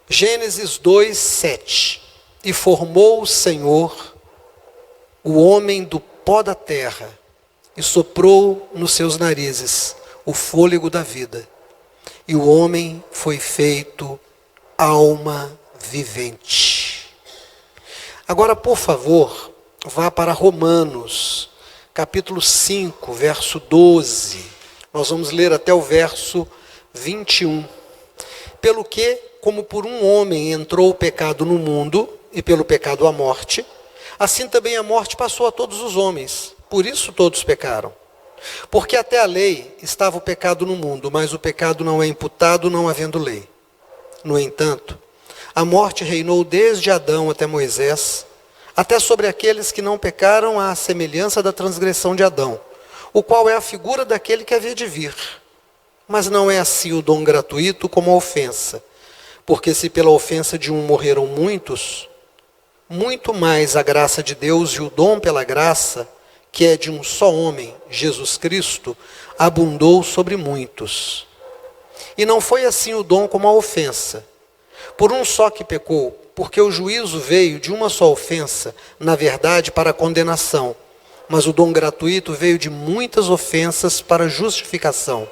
Gênesis 2:7. E formou o Senhor o homem do pó da terra, e soprou nos seus narizes o fôlego da vida. E o homem foi feito alma vivente. Agora, por favor, vá para Romanos, capítulo 5, verso 12. Nós vamos ler até o verso 21. Pelo que, como por um homem entrou o pecado no mundo, e pelo pecado a morte, assim também a morte passou a todos os homens. Por isso todos pecaram. Porque até a lei estava o pecado no mundo, mas o pecado não é imputado não havendo lei. No entanto, a morte reinou desde Adão até Moisés, até sobre aqueles que não pecaram à semelhança da transgressão de Adão, o qual é a figura daquele que havia de vir. Mas não é assim o dom gratuito como a ofensa. Porque se pela ofensa de um morreram muitos, muito mais a graça de Deus e o dom pela graça, que é de um só homem, Jesus Cristo, abundou sobre muitos. E não foi assim o dom como a ofensa. Por um só que pecou, porque o juízo veio de uma só ofensa, na verdade, para a condenação. Mas o dom gratuito veio de muitas ofensas para a justificação.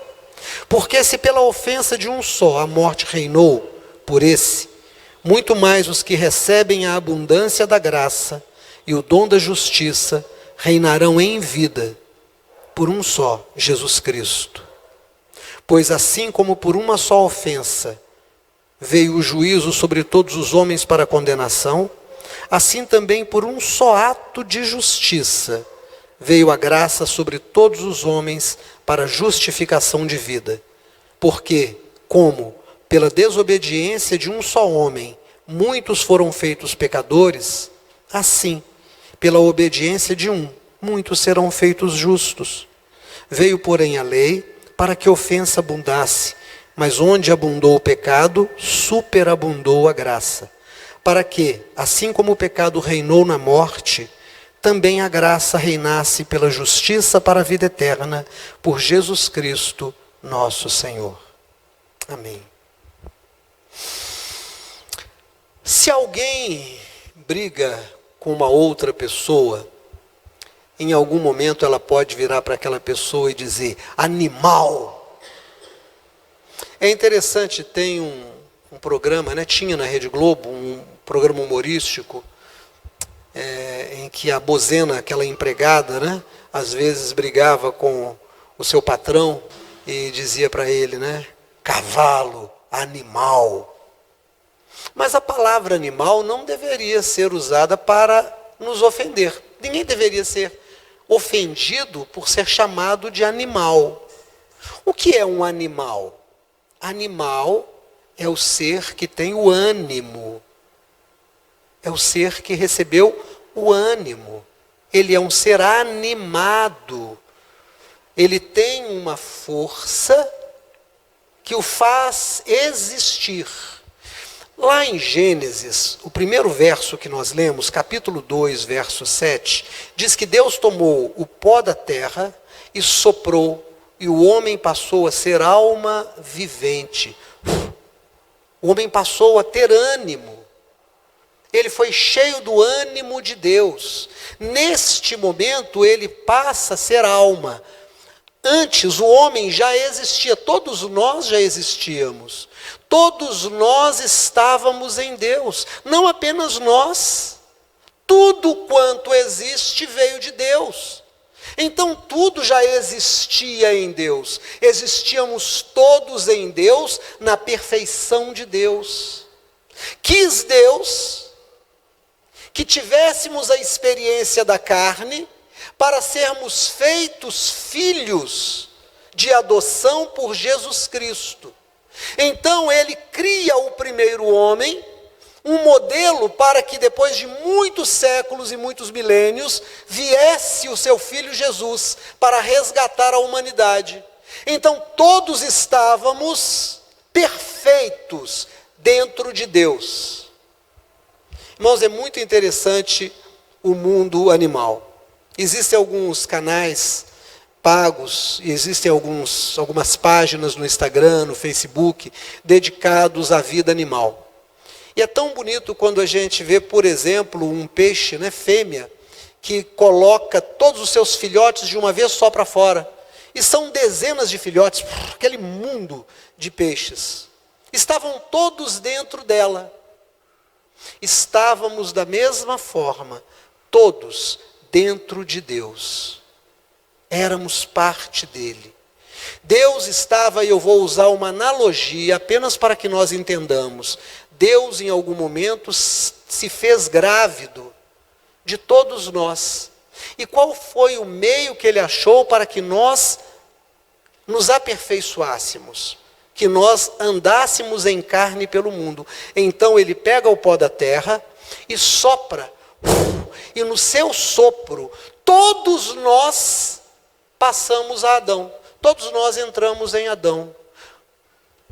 Porque se pela ofensa de um só a morte reinou, por esse, muito mais os que recebem a abundância da graça e o dom da justiça reinarão em vida, por um só, Jesus Cristo. Pois assim como por uma só ofensa veio o juízo sobre todos os homens para a condenação, assim também por um só ato de justiça veio a graça sobre todos os homens para a justificação de vida. Porque, como pela desobediência de um só homem muitos foram feitos pecadores, assim, pela obediência de um, muitos serão feitos justos. Veio, porém, a lei para que a ofensa abundasse, mas onde abundou o pecado, superabundou a graça. Para que, assim como o pecado reinou na morte, também a graça reinasse pela justiça para a vida eterna, por Jesus Cristo, nosso Senhor. Amém. Se alguém briga com uma outra pessoa, em algum momento ela pode virar para aquela pessoa e dizer, animal. É interessante, tem um programa, né? Tinha na Rede Globo, um programa humorístico, em que a Bozena, aquela empregada, né? Às vezes brigava com o seu patrão e dizia para ele, né? Cavalo, animal. Mas a palavra animal não deveria ser usada para nos ofender. Ninguém deveria ser ofendido por ser chamado de animal. O que é um animal? Animal é o ser que tem o ânimo. É o ser que recebeu o ânimo. Ele é um ser animado. Ele tem uma força que o faz existir. Lá em Gênesis, o primeiro verso que nós lemos, capítulo 2, verso 7, diz que Deus tomou o pó da terra e soprou, e o homem passou a ser alma vivente. O homem passou a ter ânimo. Ele foi cheio do ânimo de Deus. Neste momento, ele passa a ser alma. Antes, o homem já existia, todos nós já existíamos. Todos nós estávamos em Deus, não apenas nós. Tudo quanto existe veio de Deus. Então tudo já existia em Deus. Existíamos todos em Deus, na perfeição de Deus. Quis Deus que tivéssemos a experiência da carne para sermos feitos filhos de adoção por Jesus Cristo. Então ele cria o primeiro homem, um modelo para que depois de muitos séculos e muitos milênios, viesse o seu filho Jesus para resgatar a humanidade. Então todos estávamos perfeitos dentro de Deus. Irmãos, é muito interessante o mundo animal. Existem alguns canais pagos, e existem algumas páginas no Instagram, no Facebook, dedicados à vida animal. E é tão bonito quando a gente vê, por exemplo, um peixe, né, fêmea, que coloca todos os seus filhotes de uma vez só para fora. E são dezenas de filhotes, aquele mundo de peixes. Estavam todos dentro dela. Estávamos da mesma forma, todos dentro de Deus. Éramos parte dele. Deus estava, e eu vou usar uma analogia apenas para que nós entendamos. Deus em algum momento se fez grávido de todos nós. E qual foi o meio que ele achou para que nós nos aperfeiçoássemos? Que nós andássemos em carne pelo mundo. Então ele pega o pó da terra e sopra. E no seu sopro, todos nós passamos a Adão. Todos nós entramos em Adão.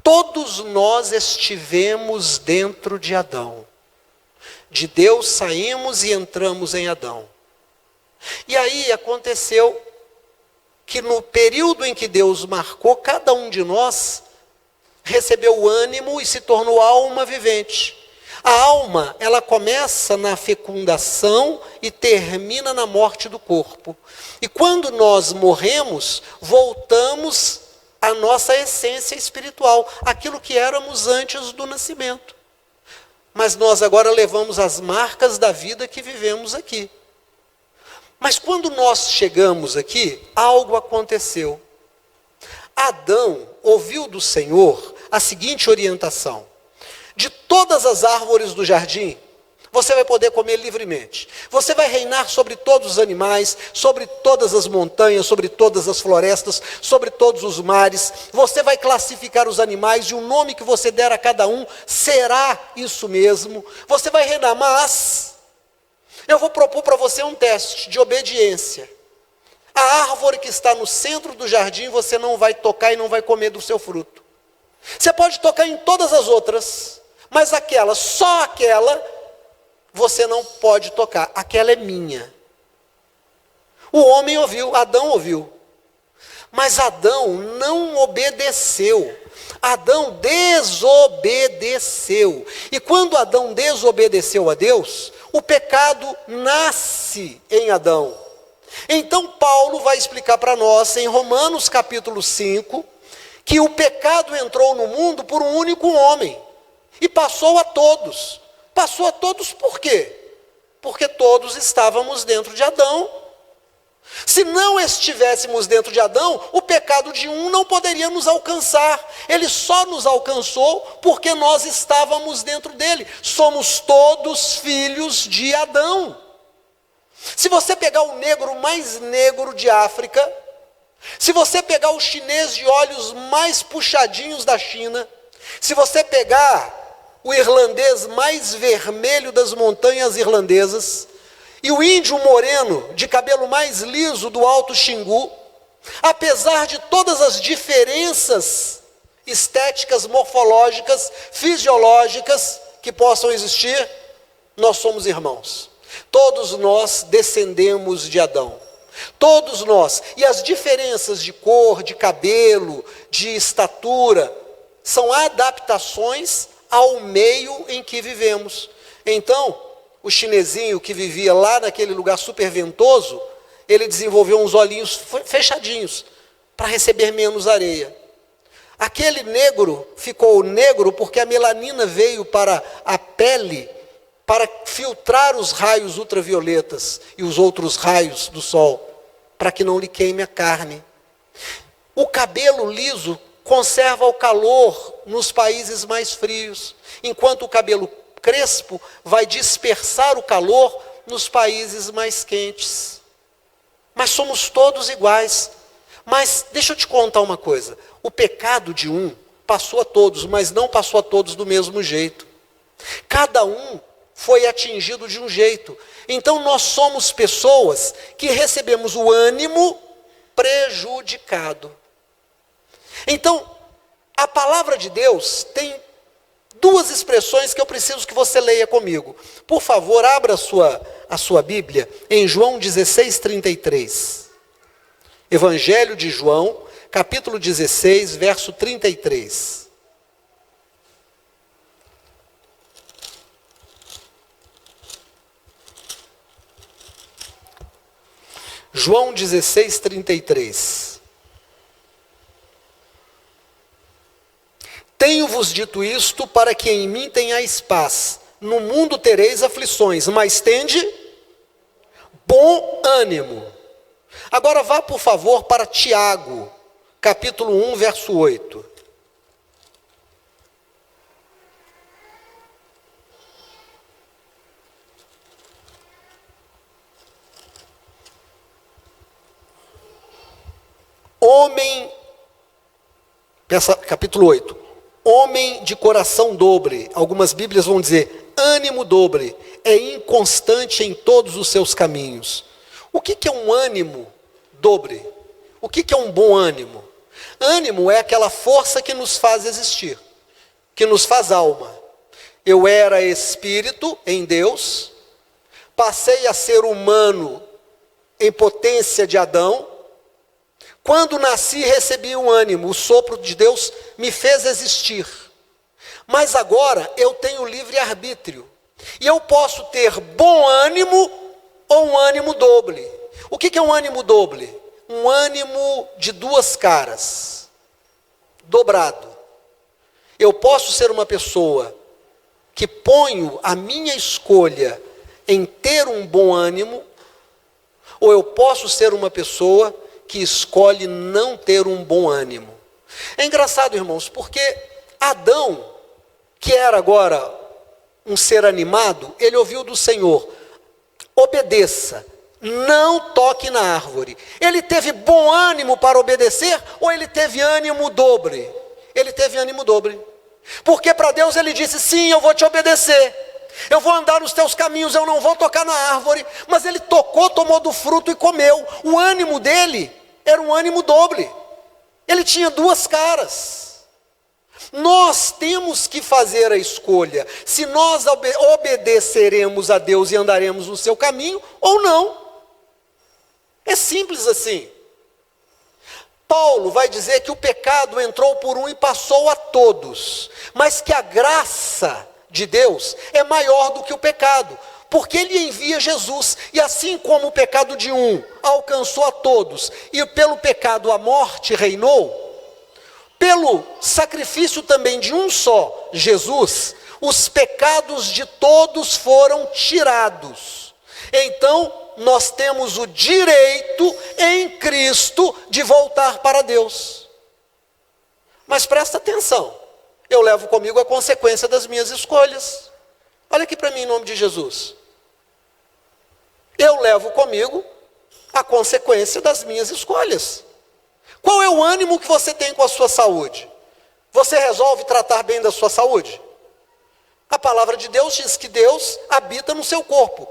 Todos nós estivemos dentro de Adão. De Deus saímos e entramos em Adão. E aí aconteceu que no período em que Deus marcou, cada um de nós recebeu o ânimo e se tornou alma vivente. A alma, ela começa na fecundação e termina na morte do corpo. E quando nós morremos, voltamos à nossa essência espiritual, aquilo que éramos antes do nascimento. Mas nós agora levamos as marcas da vida que vivemos aqui. Mas quando nós chegamos aqui, algo aconteceu. Adão ouviu do Senhor a seguinte orientação: de todas as árvores do jardim, você vai poder comer livremente. Você vai reinar sobre todos os animais, sobre todas as montanhas, sobre todas as florestas, sobre todos os mares. Você vai classificar os animais e o nome que você der a cada um será isso mesmo. Você vai reinar, mas eu vou propor para você um teste de obediência. A árvore que está no centro do jardim, você não vai tocar e não vai comer do seu fruto. Você pode tocar em todas as outras, mas aquela, só aquela, você não pode tocar. Aquela é minha. O homem ouviu, Adão ouviu. Mas Adão não obedeceu. Adão desobedeceu. E quando Adão desobedeceu a Deus, o pecado nasce em Adão. Então Paulo vai explicar para nós em Romanos capítulo 5, que o pecado entrou no mundo por um único homem. E passou a todos. Passou a todos por quê? Porque todos estávamos dentro de Adão. Se não estivéssemos dentro de Adão, o pecado de um não poderia nos alcançar. Ele só nos alcançou porque nós estávamos dentro dele. Somos todos filhos de Adão. Se você pegar o negro mais negro de África, se você pegar o chinês de olhos mais puxadinhos da China, se você pegar o irlandês mais vermelho das montanhas irlandesas, e o índio moreno de cabelo mais liso do Alto Xingu, apesar de todas as diferenças estéticas, morfológicas, fisiológicas que possam existir, nós somos irmãos. Todos nós descendemos de Adão. Todos nós. E as diferenças de cor, de cabelo, de estatura, são adaptações ao meio em que vivemos. Então, o chinesinho que vivia lá naquele lugar super ventoso, ele desenvolveu uns olhinhos fechadinhos para receber menos areia. Aquele negro ficou negro porque a melanina veio para a pele para filtrar os raios ultravioletas e os outros raios do sol, para que não lhe queime a carne. O cabelo liso conserva o calor nos países mais frios, enquanto o cabelo crespo vai dispersar o calor nos países mais quentes. Mas somos todos iguais. Mas deixa eu te contar uma coisa. O pecado de um passou a todos, mas não passou a todos do mesmo jeito. Cada um foi atingido de um jeito. Então nós somos pessoas que recebemos o ânimo prejudicado. Então, a palavra de Deus tem duas expressões que eu preciso que você leia comigo. Por favor, abra a sua Bíblia em João 16:33. Evangelho de João, capítulo 16, verso 33. João 16:33. Tenho-vos dito isto para que em mim tenhais paz. No mundo tereis aflições, mas tende bom ânimo. Agora vá, por favor, para Tiago, capítulo 1, verso 8. Capítulo 8. Homem de coração dobre, algumas Bíblias vão dizer ânimo dobre, é inconstante em todos os seus caminhos. O que é um ânimo dobre? O que é um bom ânimo? Ânimo é aquela força que nos faz existir, que nos faz alma. Eu era espírito em Deus, passei a ser humano em potência de Adão. Quando nasci, recebi um ânimo, o sopro de Deus me fez existir. Mas agora eu tenho livre-arbítrio. E eu posso ter bom ânimo ou um ânimo doble. O que é um ânimo doble? Um ânimo de duas caras, dobrado. Eu posso ser uma pessoa que ponho a minha escolha em ter um bom ânimo, ou eu posso ser uma pessoa que escolhe não ter um bom ânimo. É engraçado, irmãos, porque Adão, que era agora um ser animado, ele ouviu do Senhor: obedeça, não toque na árvore. Ele teve bom ânimo para obedecer ou ele teve ânimo dobre? Ele teve ânimo dobre. Porque para Deus ele disse: sim, eu vou te obedecer. Eu vou andar nos teus caminhos, eu não vou tocar na árvore. Mas ele tocou, tomou do fruto e comeu. O ânimo dele era um ânimo doble. Ele tinha duas caras. Nós temos que fazer a escolha se nós obedeceremos a Deus e andaremos no seu caminho ou não. É simples assim. Paulo vai dizer que o pecado entrou por um e passou a todos, mas que a graça de Deus é maior do que o pecado, porque ele envia Jesus, e assim como o pecado de um alcançou a todos, e pelo pecado a morte reinou, pelo sacrifício também de um só, Jesus, os pecados de todos foram tirados. Então, nós temos o direito em Cristo de voltar para Deus. Mas presta atenção, eu levo comigo a consequência das minhas escolhas. Olha aqui para mim em nome de Jesus. Eu levo comigo a consequência das minhas escolhas. Qual é o ânimo que você tem com a sua saúde? Você resolve tratar bem da sua saúde? A palavra de Deus diz que Deus habita no seu corpo,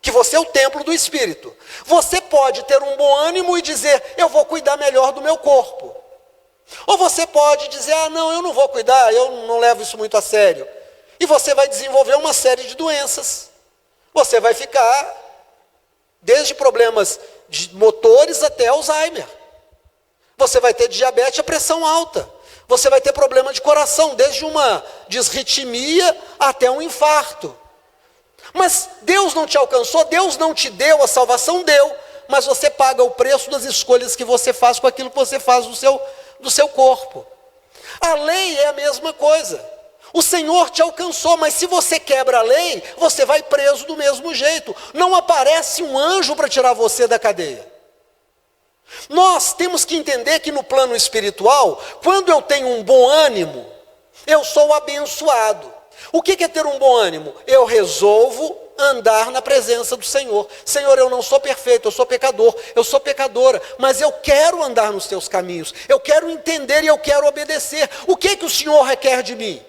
que você é o templo do Espírito. Você pode ter um bom ânimo e dizer: eu vou cuidar melhor do meu corpo. Ou você pode dizer: ah, não, eu não vou cuidar, eu não levo isso muito a sério. E você vai desenvolver uma série de doenças. Você vai ficar desde problemas de motores até Alzheimer. Você vai ter diabetes e pressão alta. Você vai ter problema de coração, desde uma disritmia até um infarto. Mas Deus não te alcançou, Deus não te deu a salvação, deu. Mas você paga o preço das escolhas que você faz com aquilo que você faz do seu corpo. A lei é a mesma coisa. O Senhor te alcançou, mas se você quebra a lei, você vai preso do mesmo jeito. Não aparece um anjo para tirar você da cadeia. Nós temos que entender que no plano espiritual, quando eu tenho um bom ânimo, eu sou abençoado. O que é ter um bom ânimo? Eu resolvo andar na presença do Senhor. Senhor, eu não sou perfeito, eu sou pecador, eu sou pecadora, mas eu quero andar nos teus caminhos, eu quero entender e eu quero obedecer. O que o Senhor requer de mim?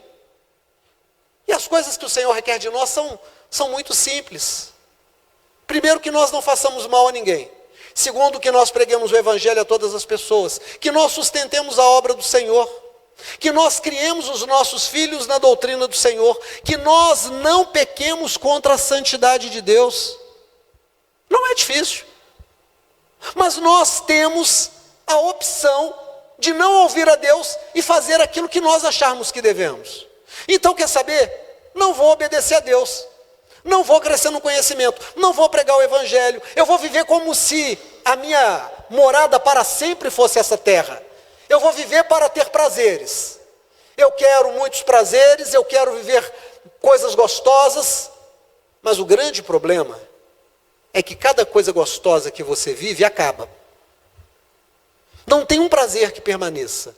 E as coisas que o Senhor requer de nós são muito simples. Primeiro, que nós não façamos mal a ninguém. Segundo, que nós preguemos o Evangelho a todas as pessoas. Que nós sustentemos a obra do Senhor. Que nós criemos os nossos filhos na doutrina do Senhor. Que nós não pequemos contra a santidade de Deus. Não é difícil. Mas nós temos a opção de não ouvir a Deus e fazer aquilo que nós acharmos que devemos. Então, quer saber? Não vou obedecer a Deus. Não vou crescer no conhecimento. Não vou pregar o Evangelho. Eu vou viver como se a minha morada para sempre fosse essa terra. Eu vou viver para ter prazeres. Eu quero muitos prazeres, eu quero viver coisas gostosas, mas o grande problema é que cada coisa gostosa que você vive acaba. Não tem um prazer que permaneça.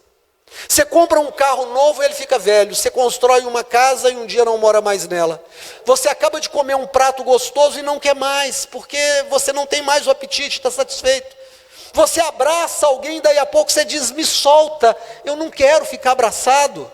Você compra um carro novo e ele fica velho. Você constrói uma casa e um dia não mora mais nela. Você acaba de comer um prato gostoso e não quer mais, porque você não tem mais o apetite, está satisfeito. Você abraça alguém e daí a pouco você diz, me solta, eu não quero ficar abraçado.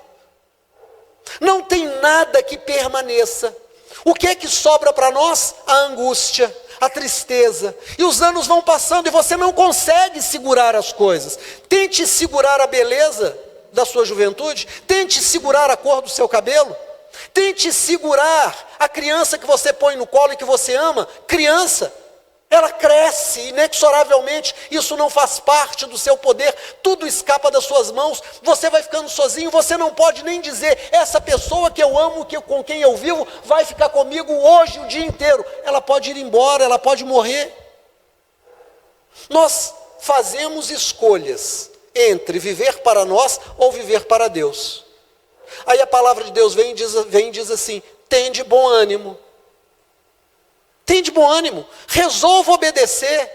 Não tem nada que permaneça. O que é que sobra para nós? A angústia, a tristeza. E os anos vão passando e você não consegue segurar as coisas. Tente segurar a beleza da sua juventude. Tente segurar a cor do seu cabelo. Tente segurar a criança que você põe no colo e que você ama. Criança, ela cresce inexoravelmente. Isso não faz parte do seu poder. Tudo escapa das suas mãos. Você vai ficando sozinho. Você não pode nem dizer, essa pessoa que eu amo, com quem eu vivo, vai ficar comigo hoje o dia inteiro. Ela pode ir embora, ela pode morrer. Nós fazemos escolhas entre viver para nós ou viver para Deus. Aí a palavra de Deus vem e diz assim, tende bom ânimo. Tende bom ânimo, resolva obedecer,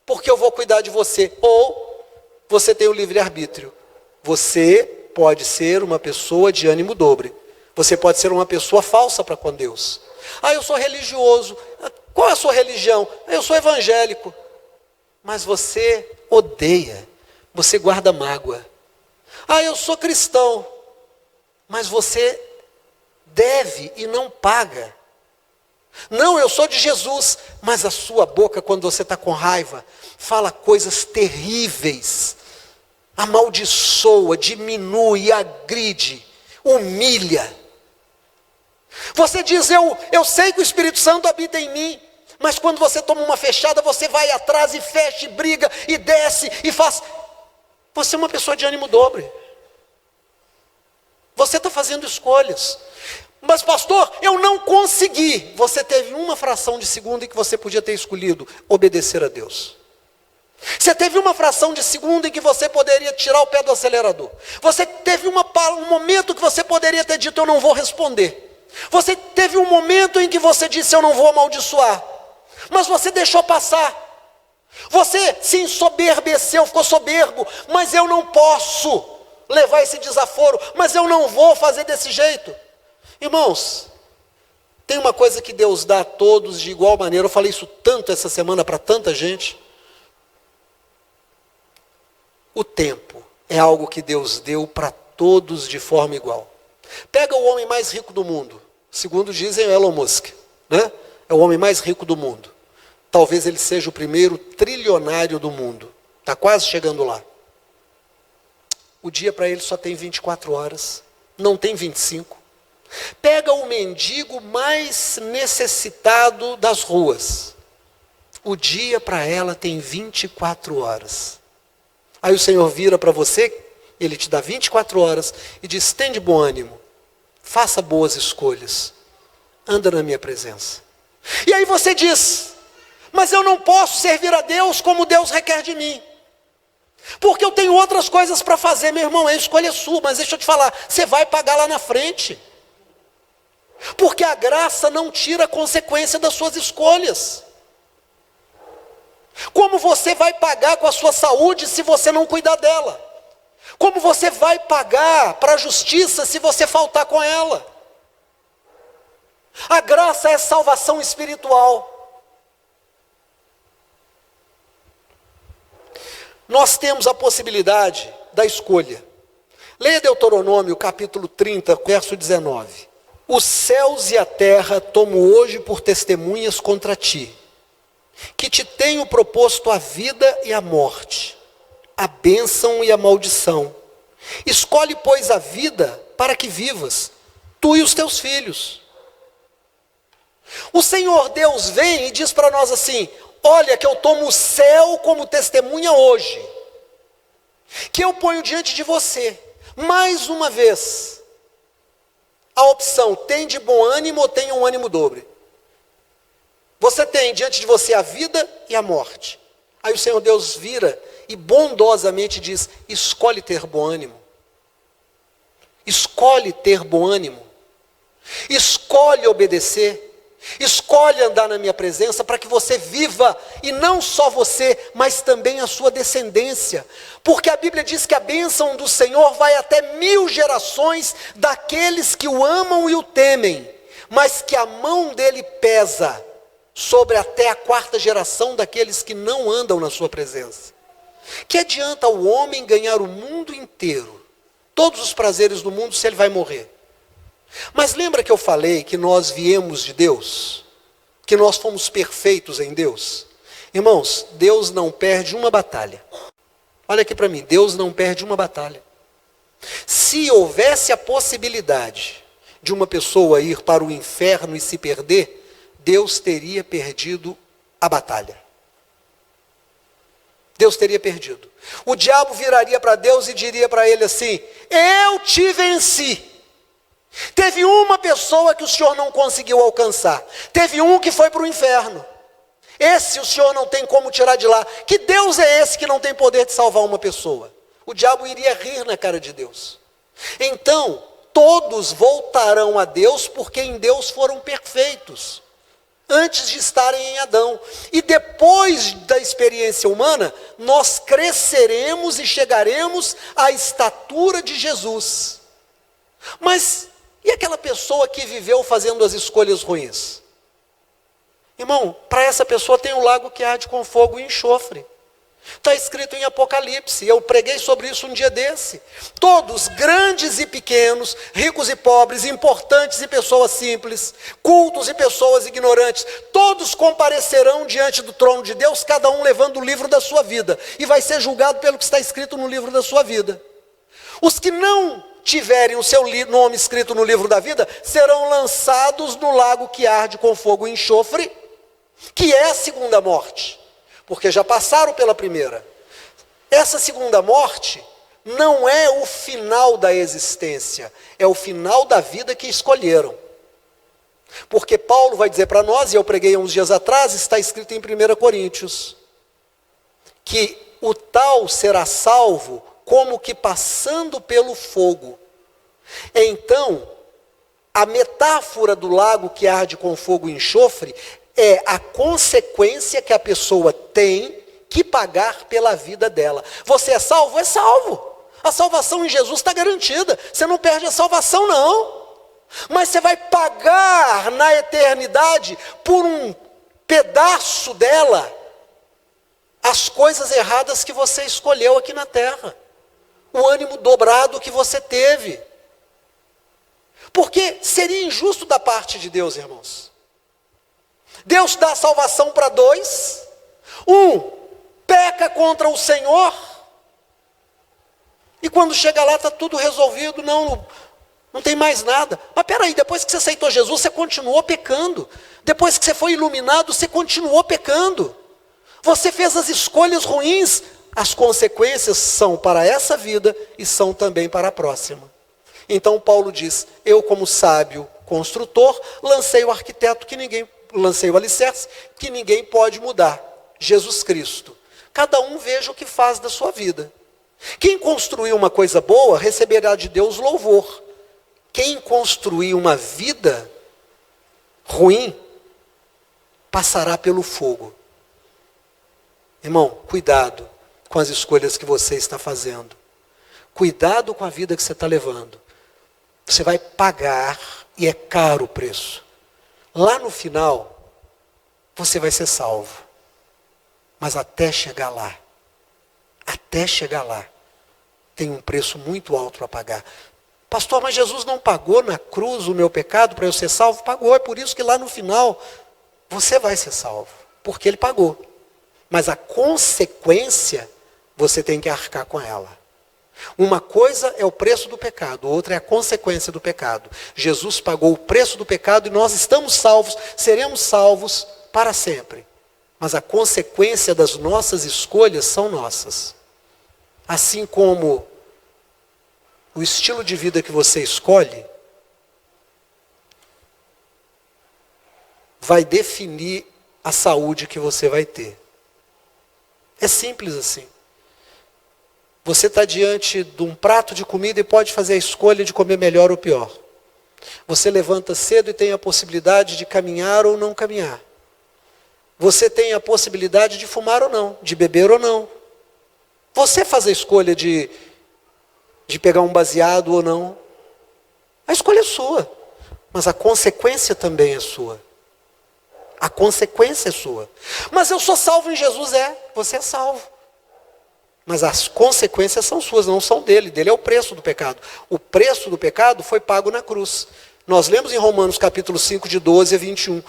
porque eu vou cuidar de você. Ou você tem o livre-arbítrio. Você pode ser uma pessoa de ânimo dobre. Você pode ser uma pessoa falsa para com Deus. Eu sou religioso. Qual é a sua religião? Eu sou evangélico. Mas você odeia, você guarda mágoa. Eu sou cristão. Mas você deve e não paga. Não, eu sou de Jesus, mas a sua boca, quando você está com raiva, fala coisas terríveis, amaldiçoa, diminui, agride, humilha. Você diz, eu sei que o Espírito Santo habita em mim, mas quando você toma uma fechada, você vai atrás e fecha, e briga, e desce, e faz. Você é uma pessoa de ânimo dobre. Você está fazendo escolhas. Mas pastor, eu não consegui. Você teve uma fração de segundo em que você podia ter escolhido obedecer a Deus. Você teve uma fração de segundo em que você poderia tirar o pé do acelerador. Você teve um momento que você poderia ter dito, eu não vou responder. Você teve um momento em que você disse, eu não vou amaldiçoar. Mas você deixou passar. Você se ensoberbeceu, ficou soberbo. Mas eu não posso levar esse desaforo. Mas eu não vou fazer desse jeito. Irmãos, tem uma coisa que Deus dá a todos de igual maneira. Eu falei isso tanto essa semana para tanta gente. O tempo é algo que Deus deu para todos de forma igual. Pega o homem mais rico do mundo, segundo dizem Elon Musk, né? É o homem mais rico do mundo. Talvez ele seja o primeiro trilionário do mundo. Está quase chegando lá. O dia para ele só tem 24 horas, não tem 25. Pega o mendigo mais necessitado das ruas. O dia para ela tem 24 horas. Aí o Senhor vira para você, Ele te dá 24 horas e diz, tende bom ânimo, faça boas escolhas, anda na minha presença. E aí você diz, mas eu não posso servir a Deus como Deus requer de mim. Porque eu tenho outras coisas para fazer, meu irmão, a escolha é sua, mas deixa eu te falar, você vai pagar lá na frente. Porque a graça não tira a consequência das suas escolhas. Como você vai pagar com a sua saúde se você não cuidar dela? Como você vai pagar para a justiça se você faltar com ela? A graça é salvação espiritual. Nós temos a possibilidade da escolha. Leia Deuteronômio capítulo 30, verso 19. Os céus e a terra tomo hoje por testemunhas contra ti, que te tenho proposto a vida e a morte, a bênção e a maldição. Escolhe, pois, a vida para que vivas, tu e os teus filhos. O Senhor Deus vem e diz para nós assim, olha que eu tomo o céu como testemunha hoje, que eu ponho diante de você, mais uma vez, a opção, tem de bom ânimo ou tenha um ânimo dobre. Você tem diante de você a vida e a morte, Aí o Senhor Deus vira e bondosamente diz: escolhe ter bom ânimo. Escolhe ter bom ânimo. Escolhe obedecer. Escolhe andar na minha presença para que você viva, e não só você, mas também a sua descendência. Porque a Bíblia diz que a bênção do Senhor vai até 1000 gerações daqueles que o amam e o temem, mas que a mão dele pesa sobre até a 4ª geração daqueles que não andam na sua presença. Que adianta o homem ganhar o mundo inteiro, todos os prazeres do mundo, se ele vai morrer? Mas lembra que eu falei que nós viemos de Deus? Que nós fomos perfeitos em Deus? Irmãos, Deus não perde uma batalha. Olha aqui para mim, Deus não perde uma batalha. Se houvesse a possibilidade de uma pessoa ir para o inferno e se perder, Deus teria perdido a batalha. Deus teria perdido. O diabo viraria para Deus e diria para ele assim: eu te venci. Teve uma pessoa que o Senhor não conseguiu alcançar. Teve um que foi para o inferno. Esse o Senhor não tem como tirar de lá. Que Deus é esse que não tem poder de salvar uma pessoa? O diabo iria rir na cara de Deus. Então, todos voltarão a Deus porque em Deus foram perfeitos, antes de estarem em Adão. E depois da experiência humana, nós cresceremos e chegaremos à estatura de Jesus. Mas e aquela pessoa que viveu fazendo as escolhas ruins? Irmão, para essa pessoa tem um lago que arde com fogo e enxofre. Está escrito em Apocalipse, eu preguei sobre isso um dia desse. Todos, grandes e pequenos, ricos e pobres, importantes e pessoas simples, cultos e pessoas ignorantes, todos comparecerão diante do trono de Deus, cada um levando o livro da sua vida, e vai ser julgado pelo que está escrito no livro da sua vida. Os que não tiverem o seu nome escrito no livro da vida, serão lançados no lago que arde com fogo e enxofre, que é a segunda morte, porque já passaram pela primeira. Essa segunda morte não é o final da existência, é o final da vida que escolheram. Porque Paulo vai dizer para nós, e eu preguei uns dias atrás, está escrito em 1 Coríntios, que o tal será salvo como que passando pelo fogo. Então, a metáfora do lago que arde com fogo e enxofre é a consequência que a pessoa tem que pagar pela vida dela. Você é salvo? É salvo. A salvação em Jesus está garantida. Você não perde a salvação, não. Mas você vai pagar na eternidade por um pedaço dela as coisas erradas que você escolheu aqui na terra. O ânimo dobrado que você teve. Porque seria injusto da parte de Deus, irmãos. Deus dá salvação para dois. Um peca contra o Senhor. E quando chega lá está tudo resolvido. Não tem mais nada. Mas peraí, depois que você aceitou Jesus, você continuou pecando. Depois que você foi iluminado, você continuou pecando. Você fez as escolhas ruins. As consequências são para essa vida e são também para a próxima. Então Paulo diz: eu como sábio construtor, lancei o arquiteto lancei o alicerce que ninguém pode mudar. Jesus Cristo. Cada um veja o que faz da sua vida. Quem construir uma coisa boa, receberá de Deus louvor. Quem construir uma vida ruim, passará pelo fogo. Irmão, cuidado com as escolhas que você está fazendo. Cuidado com a vida que você está levando. Você vai pagar, e é caro o preço. Lá no final, você vai ser salvo. Mas até chegar lá, tem um preço muito alto para pagar. Pastor, mas Jesus não pagou na cruz o meu pecado para eu ser salvo? Pagou, é por isso que lá no final, você vai ser salvo. Porque Ele pagou. Mas a consequência, você tem que arcar com ela. Uma coisa é o preço do pecado, outra é a consequência do pecado. Jesus pagou o preço do pecado e nós estamos salvos, seremos salvos para sempre. Mas a consequência das nossas escolhas são nossas. Assim como o estilo de vida que você escolhe vai definir a saúde que você vai ter. É simples assim. Você está diante de um prato de comida e pode fazer a escolha de comer melhor ou pior. Você levanta cedo e tem a possibilidade de caminhar ou não caminhar. Você tem a possibilidade de fumar ou não, de beber ou não. Você faz a escolha de pegar um baseado ou não. A escolha é sua, mas a consequência também é sua. A consequência é sua. Mas eu sou salvo em Jesus, você é salvo. Mas as consequências são suas, não são dele. Dele é o preço do pecado. O preço do pecado foi pago na cruz. Nós lemos em Romanos capítulo 5, de 12 a 21.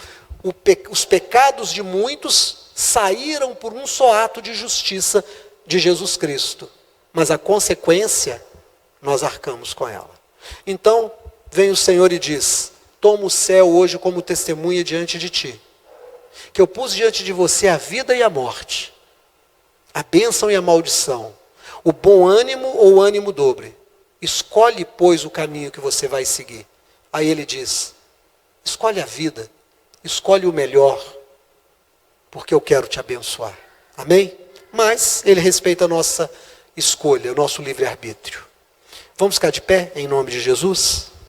Os pecados de muitos saíram por um só ato de justiça de Jesus Cristo. Mas a consequência, nós arcamos com ela. Então, vem o Senhor e diz: toma o céu hoje como testemunha diante de ti. Que eu pus diante de você a vida e a morte, a bênção e a maldição, o bom ânimo ou o ânimo dobre. Escolhe, pois, o caminho que você vai seguir. Aí ele diz: escolhe a vida, escolhe o melhor, porque eu quero te abençoar. Amém? Mas ele respeita a nossa escolha, o nosso livre-arbítrio. Vamos ficar de pé em nome de Jesus?